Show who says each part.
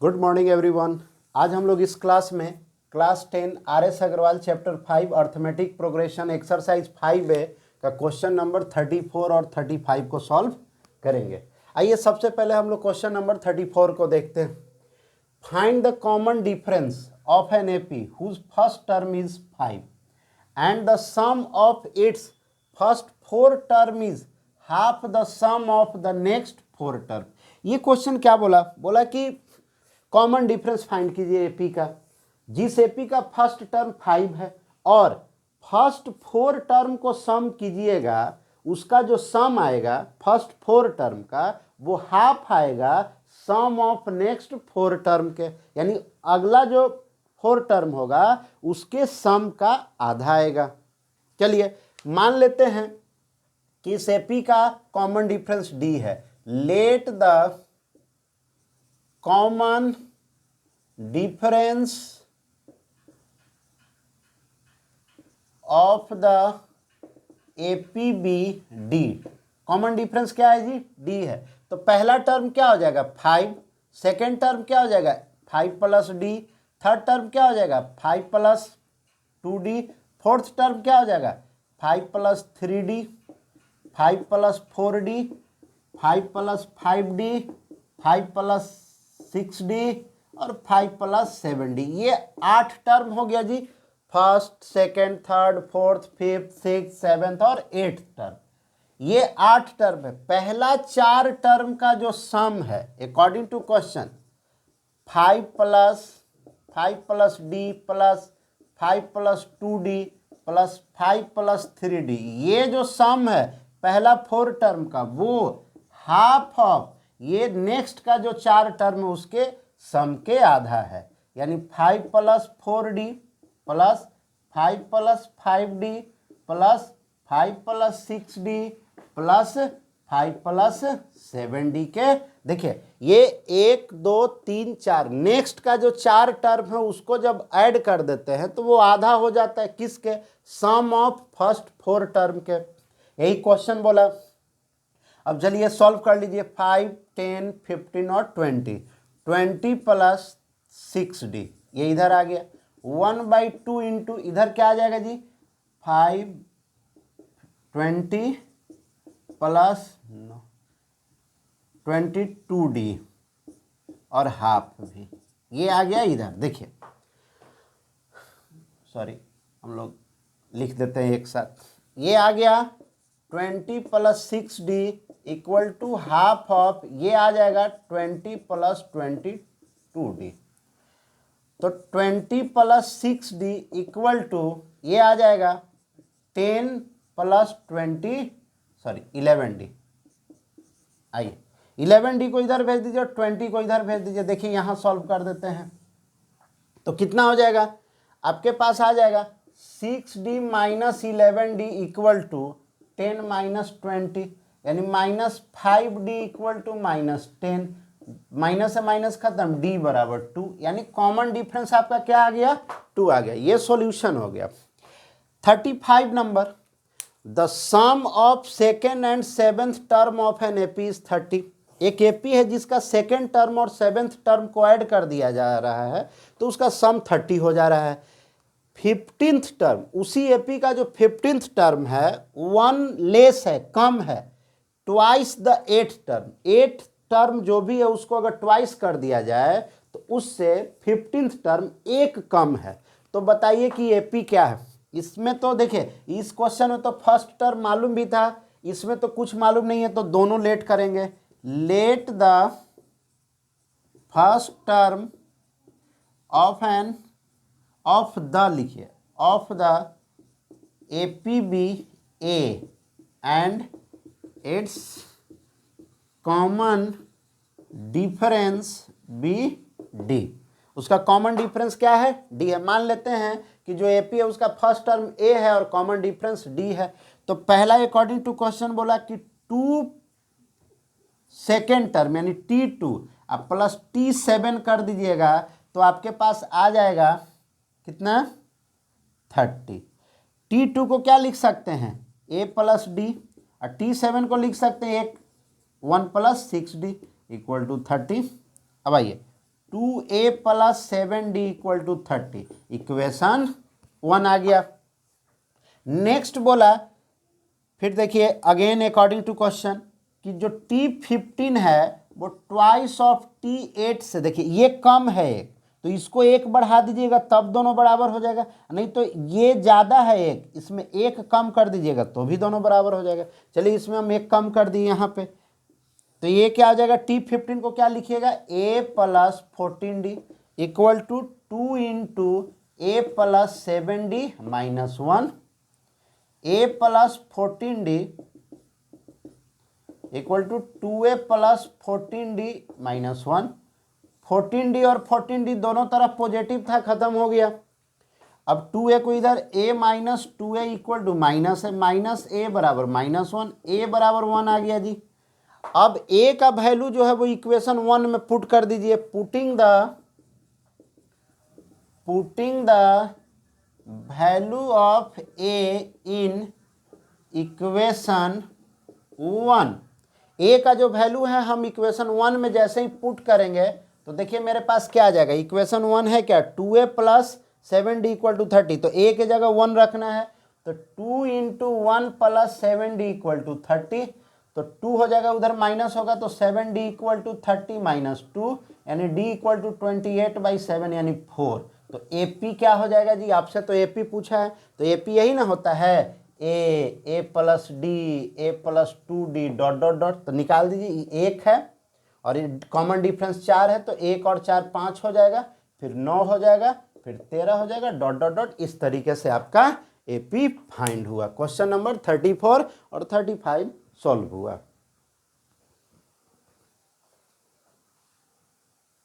Speaker 1: Good morning everyone. आज हम लोग इस क्लास में class 10 R S. Agarwal chapter 5 arithmetic progression exercise 5A का क्वेश्चन नंबर 34 और 35 को सॉल्व करेंगे। आइए सबसे पहले हम लोग क्वेश्चन नंबर 34 को देखते हैं। Find the common difference of an AP whose first term is 5 and the sum of its first 4 term is half the sum of the next 4 term। ये क्वेश्चन क्या बोला कि कॉमन डिफरेंस फाइंड कीजिए AP का, जिस AP का first term 5 है और फर्स्ट 4 टर्म को सम कीजिएगा, उसका जो सम आएगा फर्स्ट 4 टर्म का वो हाफ आएगा सम ऑफ नेक्स्ट 4 टर्म के, यानी अगला जो 4 टर्म होगा उसके सम का आधा आएगा। चलिए मान लेते हैं कि इस एपी का कॉमन डिफरेंस डी है। Let the common difference of the AP be D. Common difference क्या है जी? डी है। तो पहला टर्म क्या हो जाएगा 5, सेकेंड टर्म क्या हो जाएगा 5 प्लस डी, थर्ड टर्म क्या हो जाएगा 5 प्लस 2d, फोर्थ टर्म क्या हो जाएगा 5 plus 3d, 5 plus 4d, 5 plus 5d, 5 plus 6d और 5 प्लस 7d। ये 8 टर्म हो गया जी। First, second, third, fourth, fifth, six, seventh और 8th टर्म, ये 8 टर्म है। पहला 4 टर्म का जो सम है according to question 5 plus D plus 5 plus 2d plus 5 plus 3d, ये जो सम है पहला 4 टर्म का वो हाफ ऑफ ये नेक्स्ट का जो 4 टर्म है उसके सम के आधा है, यानी 5 plus 4d plus 5 plus 5d plus 5 plus 6d plus 5 plus 7d के। देखिए ये 1 2 3 4 नेक्स्ट का जो 4 टर्म है उसको जब ऐड कर देते हैं तो वो आधा हो जाता है किसके? सम ऑफ फर्स्ट 4 टर्म के। यही क्वेश्चन बोला। अब चलिए सॉल्व कर लीजिए। 5 10 15 और 20 प्लस 6d ये इधर आ गया। 1/2 इंटू इधर क्या आ जाएगा जी 5 20 प्लस 22d और हाफ भी ये आ गया इधर। देखिए सॉरी हम लोग लिख देते हैं एक साथ। ये आ गया 20 plus 6d equal to half of ये आ जाएगा 20 प्लस 22d। तो 20 प्लस 6d इक्वल टू ये आ जाएगा 10 प्लस 11d। आइए 11d को इधर भेज दीजिए और 20 को इधर भेज दीजिए। देखिए यहाँ सॉल्व कर देते हैं तो कितना हो जाएगा आपके पास आ जाएगा 6d minus 11d equal to 10 minus 20, यानी minus 5d equal to minus 10। Minus से माइनस खत्म, d बराबर 2, यानी कॉमन डिफरेंस आपका क्या आ गया 2 आ गया। ये सॉल्यूशन हो गया। 35 number, the sum of second and 7th term of an AP is 30। एक एपी है जिसका सेकेंड टर्म और 7th टर्म को ऐड कर दिया जा रहा है तो उसका सम 30 हो जा रहा है। 15th टर्म, उसी एपी का जो 15th टर्म है 1 लेस है, कम है, twice the 8th term. 8th term जो भी है उसको अगर ट्वाइस कर दिया जाए तो उससे 15th टर्म एक कम है। तो बताइए कि एपी क्या है। इसमें तो देखिए इस क्वेश्चन में तो फर्स्ट टर्म मालूम भी था, इसमें तो कुछ मालूम नहीं है, तो दोनों लेट करेंगे। Let the first term of the लिखिए of the AP be A and its common difference be D. उसका कॉमन डिफरेंस क्या है? डी है। मान लेते हैं कि जो एपी है उसका फर्स्ट टर्म ए है और कॉमन डिफरेंस डी है। तो पहला अकॉर्डिंग टू क्वेश्चन बोला कि 2 सेकेंड टर्म यानी T2 आप प्लस T7 कर दीजिएगा तो आपके पास आ जाएगा कितना 30। T2 को क्या लिख सकते हैं a प्लस डी और T7 को लिख सकते हैं 1 प्लस 6d इक्वल टू 30। अब आइए 2a plus 7d equal to 30। Equation 1 आ गया। नेक्स्ट बोला, फिर देखिए अगेन अकॉर्डिंग टू क्वेश्चन कि जो T15 है वो ट्वाइस ऑफ T8 से, देखिए ये कम है एक, तो इसको एक बढ़ा दीजिएगा तब दोनों बराबर हो जाएगा, नहीं तो ये ज़्यादा है एक, इसमें एक कम कर दीजिएगा तो भी दोनों बराबर हो जाएगा। चलिए इसमें हम एक कम कर दिए यहाँ पे, तो ये क्या हो जाएगा, T15 को क्या लिखिएगा, a plus 14d equal to 2 into a plus 7d minus 1, a plus 14d equal to 2a plus 14d minus 1। 14d और 14d दोनों तरफ पॉजिटिव था, खत्म हो गया। अब 2a को इधर a minus 2a equal to minus है, माइनस a बराबर माइनस 1, a बराबर 1 आ गया जी। अब a का वैल्यू जो है वो इक्वेशन 1 में पुट कर दीजिए। Putting the value of a in equation 1, a का जो वैल्यू है हम इक्वेशन 1 में जैसे ही पुट करेंगे तो देखिए मेरे पास क्या आ जाएगा, इक्वेशन 1 है क्या, 2a plus 7d equal to 30, तो a की जगह 1 रखना है, तो 2 into 1 plus 7d equal to 30, तो 2 हो जाएगा, उधर माइनस होगा तो 7d इक्वल टू 30 माइनस 2 यानी d इक्वल टू 28/7 यानी 4। तो AP क्या हो जाएगा जी, आपसे तो AP पूछा है, तो AP यही ना होता है, a plus d a plus 2d dot dot dot, तो निकाल दीजिए। 1 है और ये कॉमन डिफरेंस 4 है, तो 1 और 4 5 हो जाएगा, फिर 9 हो जाएगा, फिर 13 हो जाएगा, डॉट डॉट डॉट। इस तरीके से आपका AP फाइंड हुआ। क्वेश्चन नंबर 34 और 35 सॉल्व हुआ।